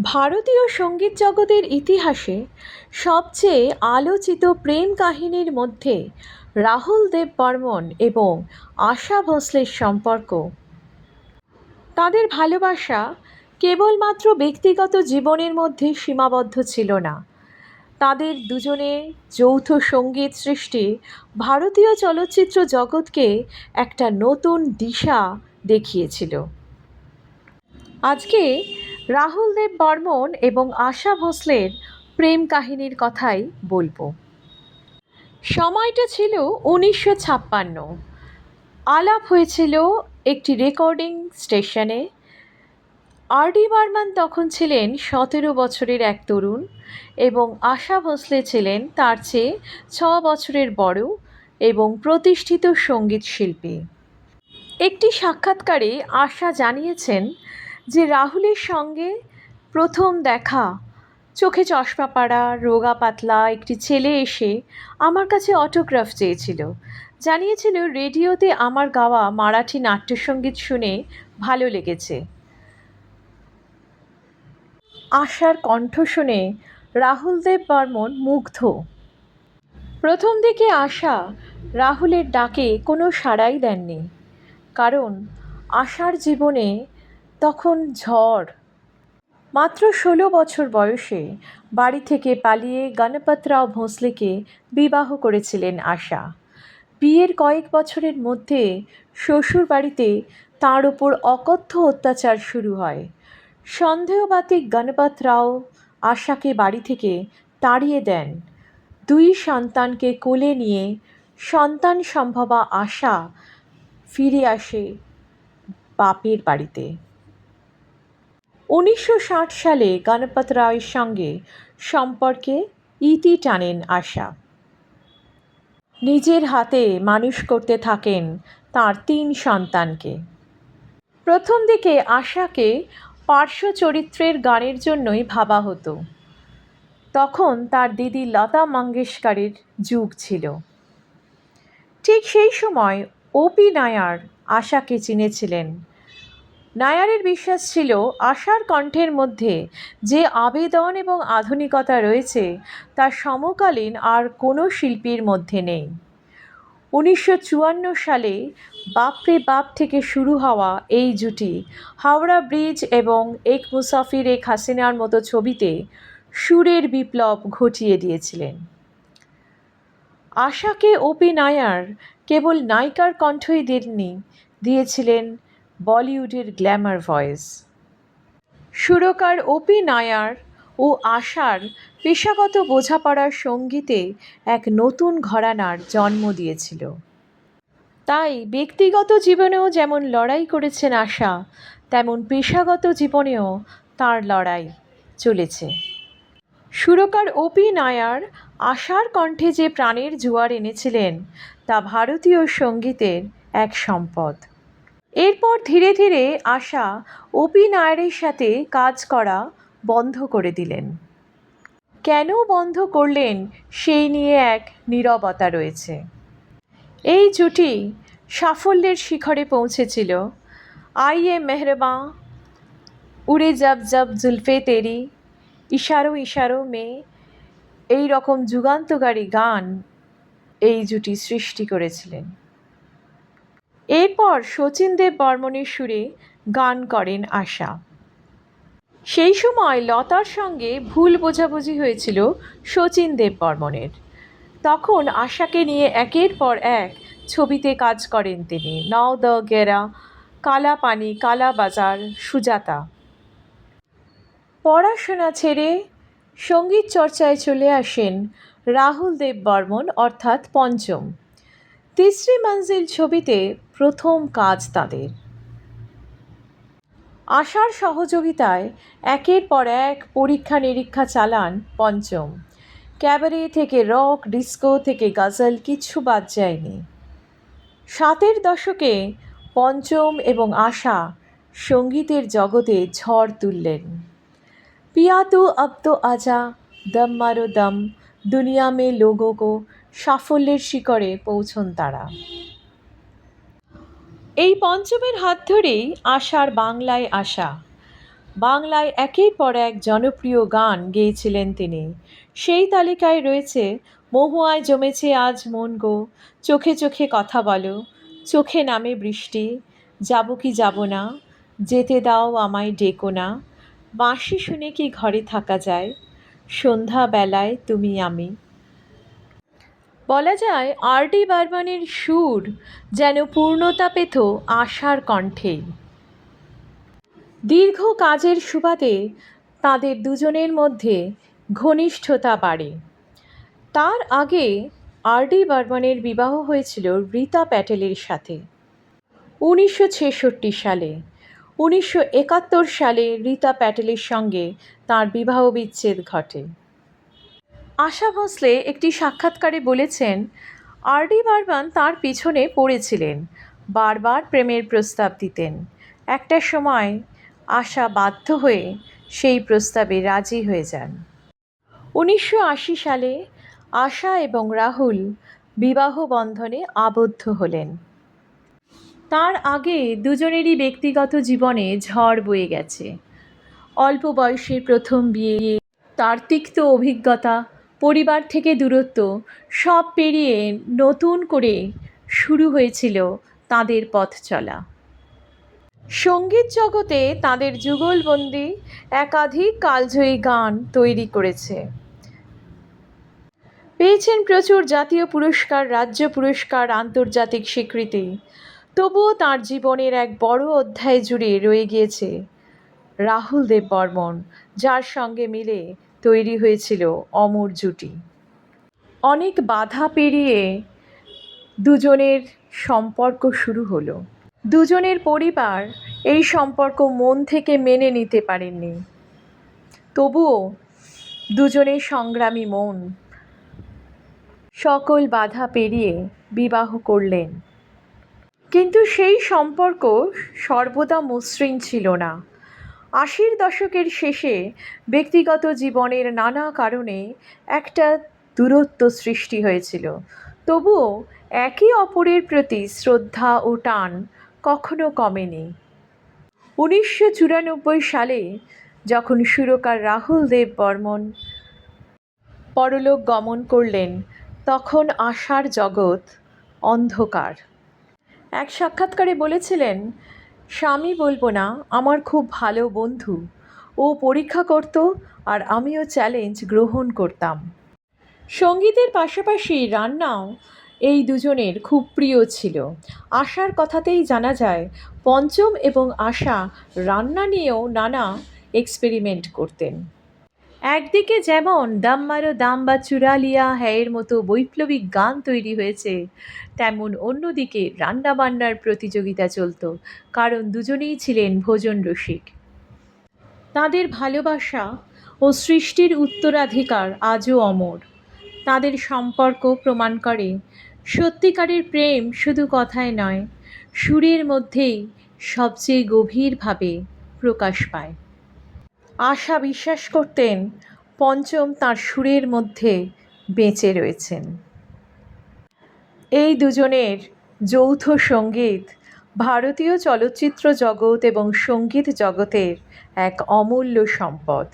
ভারতীয় সঙ্গীত জগতের ইতিহাসে সবচেয়ে আলোচিত প্রেম কাহিনীর মধ্যে রাহুল দেব বর্মণ এবং আশা ভোঁসলের সম্পর্ক। তাদের ভালোবাসা কেবলমাত্র ব্যক্তিগত জীবনের মধ্যে সীমাবদ্ধ ছিল না। তাদের দুজনের যৌথ সঙ্গীত সৃষ্টি ভারতীয় চলচ্চিত্র জগৎকে একটা নতুন দিশা দেখিয়েছিল। আজকে রাহুল দেব বর্মণ এবং আশা ভোঁসলের প্রেম কাহিনীর কথাই বলবো। সময়টা ছিল 1956। আলাপ হয়েছিল একটি রেকর্ডিং স্টেশনে। আর.ডি. বর্মন তখন ছিলেন 17 বছরের এক তরুণ এবং আশা ভোঁসলে ছিলেন তার চেয়ে 6 বছরের বড় এবং প্রতিষ্ঠিত সঙ্গীত শিল্পী। একটি সাক্ষাৎকারে আশা জানিয়েছেন যে রাহুলের সঙ্গে প্রথম দেখা, চোখে চশমা পরা, রোগা পাতলা একটি ছেলে এসে আমার কাছে অটোগ্রাফ চেয়েছিল। জানিয়েছিল রেডিওতে আমার গাওয়া মারাঠি নাট্যসঙ্গীত শুনে ভালো লেগেছে। আশার কণ্ঠ শুনে রাহুল দেব বর্মণ মুগ্ধ। প্রথম দিকে আশা রাহুলের ডাকে কোনো সাড়াই দেননি, কারণ আশার জীবনে তখন ঝড়। মাত্র 16 বছর বয়সে বাড়ি থেকে পালিয়ে গণপতরাও ভোঁসলেকে বিবাহ করেছিলেন আশা। বিয়ের কয়েক বছরের মধ্যে শ্বশুর বাড়িতে তাঁর ওপর অকথ্য অত্যাচার শুরু হয়। সন্দেহবাতিক গণপতরাও আশাকে বাড়ি থেকে তাড়িয়ে দেন। 2 সন্তানকে কোলে নিয়ে সন্তান সম্ভবা আশা ফিরে আসে বাপের বাড়িতে। 1960 সালে গণপত রায়ের সঙ্গে সম্পর্কে ইতি টানেন আশা। নিজের হাতে মানুষ করতে থাকেন তাঁর 3 সন্তানকে। প্রথম দিকে আশাকে পার্শ্ব চরিত্রের গানের জন্যই ভাবা হতো। তখন তার দিদি লতা মঙ্গেশকরের যুগ ছিল। ঠিক সেই সময় ও.পি. নায়ার আশাকে চিনেছিলেন। নায়ারের বিশ্বাস ছিল আশার কণ্ঠের মধ্যে যে আবেদন এবং আধুনিকতা রয়েছে তা সমকালীন আর কোনো শিল্পীর মধ্যে নেই। 1954 সালে বাপ রে বাপ থেকে শুরু হওয়া এই জুটি হাওড়া ব্রিজ এবং এক মুসাফির এক হাসিনার মতো ছবিতে সুরের বিপ্লব ঘটিয়ে দিয়েছিলেন। আশাকে ও.পি. নায়ার কেবল নায়িকার কণ্ঠই দেননি, দিয়েছিলেন বলিউডের গ্ল্যামার ভয়েস। সুরকার ও.পি. নায়ার ও আশার পেশাগত বোঝাপড়ার সঙ্গীতে এক নতুন ঘরানার জন্ম দিয়েছিল। তাই ব্যক্তিগত জীবনেও যেমন লড়াই করেছেন আশা, তেমন পেশাগত জীবনেও তার লড়াই চলেছে। সুরকার ও.পি. নায়ার আশার কণ্ঠে যে প্রাণের জোয়ার এনেছিলেন তা ভারতীয় সঙ্গীতের এক সম্পদ। এরপর ধীরে ধীরে আশা ও.পি. নায়ারের সাথে কাজ করা বন্ধ করে দিলেন। কেন বন্ধ করলেন সেই নিয়ে এক নীরবতা রয়েছে। এই জুটি সাফল্যের শিখরে পৌঁছেছিল আইয়ে মেহরবাঁ, উড়ে জব জব জুলফে তেরি, ইশারো ইশারো মে, এই রকম যুগান্তকারী গান এই জুটি সৃষ্টি করেছিলেন। এরপর শচীন দেব বর্মণের সুরে গান করেন আশা। সেই সময় লতার সঙ্গে ভুল বোঝাবুঝি হয়েছিল শচীন দেব বর্মণের। তখন আশাকে নিয়ে একের পর এক ছবিতে কাজ করেন তিনি। নাও দ্য গেরা, কালা পানি, কালা বাজার, সুজাতা। পড়াশোনা ছেড়ে সঙ্গীত চর্চায় চলে আসেন রাহুল দেব বর্মণ, অর্থাৎ পঞ্চম। তিসরি মঞ্জিল ছবিতে প্রথম কাজ তাদের। আশার সহযোগিতায় একের পর এক পরীক্ষা নিরীক্ষা চালান পঞ্চম। ক্যাবারে থেকে রক, ডিস্কো থেকে গজল কিচ্ছু বাদ যায়নি। 60-এর দশকে পঞ্চম এবং আশা সঙ্গীতের জগতে ঝড় তুললেন। পিয়া তু আব তো আজা, দম মারো দম, দুনিয়া মে লোগো কো, সাফল্যের শিখরে পৌঁছন তারা। এই পঞ্চমের হাত ধরেই আশার বাংলায় আসা। বাংলায় একের পর এক জনপ্রিয় গান গেয়েছিলেন তিনি। সেই তালিকায় রয়েছে মহুয়ায় জমেছে আজ মন গো, চোখে চোখে কথা বলো, চোখে নামে বৃষ্টি, যাব কি যাব না, যেতে দাও আমায় ডেকো না, বাঁশি শুনে কি ঘরে থাকা যায়, সন্ধ্যাবেলায় তুমি আমি। বলা যায় আর.ডি. বর্মনের সুর যেন পূর্ণতা পেত আশার কণ্ঠেই। দীর্ঘ কাজের সুবাদে তাদের দুজনের মধ্যে ঘনিষ্ঠতা বাড়ে। তার আগে আর.ডি. বর্মনের বিবাহ হয়েছিল রীতা প্যাটেলের সাথে 1966 সালে। 1971 সালে রীতা প্যাটেলের সঙ্গে তার বিবাহ বিচ্ছেদ ঘটে। আশা ভোঁসলে একটি সাক্ষাৎকারে বলেছেন, আর.ডি. বর্মন তাঁর পিছনে পড়েছিলেন, বারবার প্রেমের প্রস্তাব দিতেন। একটা সময় আশা বাধ্য হয়ে সেই প্রস্তাবে রাজি হয়ে যান। 1980 সালে আশা এবং রাহুল বিবাহ বন্ধনে আবদ্ধ হলেন। তার আগে দুজনেরই ব্যক্তিগত জীবনে ঝড় বয়ে গেছে। অল্প বয়সে প্রথম বিয়ে, তার তিক্ত অভিজ্ঞতা, পরিবার থেকে দূরত্ব, সব পেরিয়ে নতুন করে শুরু হয়েছিল তাদের পথ চলা। সঙ্গীত জগতে তাদের যুগলবন্দি একাধিক কালজয়ী গান তৈরি করেছে। পেয়েছেন প্রচুর জাতীয় পুরস্কার, রাজ্য পুরস্কার, আন্তর্জাতিক স্বীকৃতি। তবুও তাঁর জীবনের এক বড় অধ্যায় জুড়ে রয়ে গিয়েছে রাহুল দেব বর্মন, যার সঙ্গে মিলে তৈরি হয়েছিল অমর জুটি। অনেক বাধা পেরিয়ে দুজনের সম্পর্ক শুরু হলো। দুজনের পরিবার এই সম্পর্ক মন থেকে মেনে নিতে পারেননি। তবুও দুজনের সংগ্রামী মন সকল বাধা পেরিয়ে বিবাহ করলেন। কিন্তু সেই সম্পর্ক সর্বদা মসৃণ ছিল না। 80-র দশকের শেষে ব্যক্তিগত জীবনের নানা কারণে একটা দূরত্ব সৃষ্টি হয়েছিল। তবুও একে অপরের প্রতি শ্রদ্ধা ও টান কখনো কমেনি। 1994 সালে যখন সুরকার রাহুল দেব বর্মন পরলোক গমন করলেন, তখন আশার জগৎ অন্ধকার। এক সাক্ষাৎকারে বলেছিলেন, স্বামী বলবো না, আমার খুব ভালো বন্ধু। ও পরীক্ষা করত আর আমিও চ্যালেঞ্জ গ্রহণ করতাম। সঙ্গীতের পাশাপাশি রান্নাও এই দুজনের খুব প্রিয় ছিল। আশার কথাতেই জানা যায়, পঞ্চম এবং আশা রান্না নিয়েও নানা এক্সপেরিমেন্ট করতেন। একদিকে যেমন দম মারো দাম বা চুরা লিয়া হ্যায়ের মতো বৈপ্লবিক গান তৈরি হয়েছে, তেমন অন্যদিকে রান্নাবান্নার প্রতিযোগিতা চলত, কারণ দুজনেই ছিলেন ভোজন রসিক। তাদের ভালোবাসা ও সৃষ্টির উত্তরাধিকার আজও অমর। তাদের সম্পর্ক প্রমাণ করে সত্যিকারের প্রেম শুধু কথায় নয়, সুরের মধ্যেই সবচেয়ে গভীরভাবে প্রকাশ পায়। আশা বিশ্বাস করতেন পঞ্চম তাঁর সুরের মধ্যে বেঁচে রয়েছেন। এই দুজনের যৌথ সঙ্গীত ভারতীয় চলচ্চিত্র জগৎ এবং সঙ্গীত জগতের এক অমূল্য সম্পদ।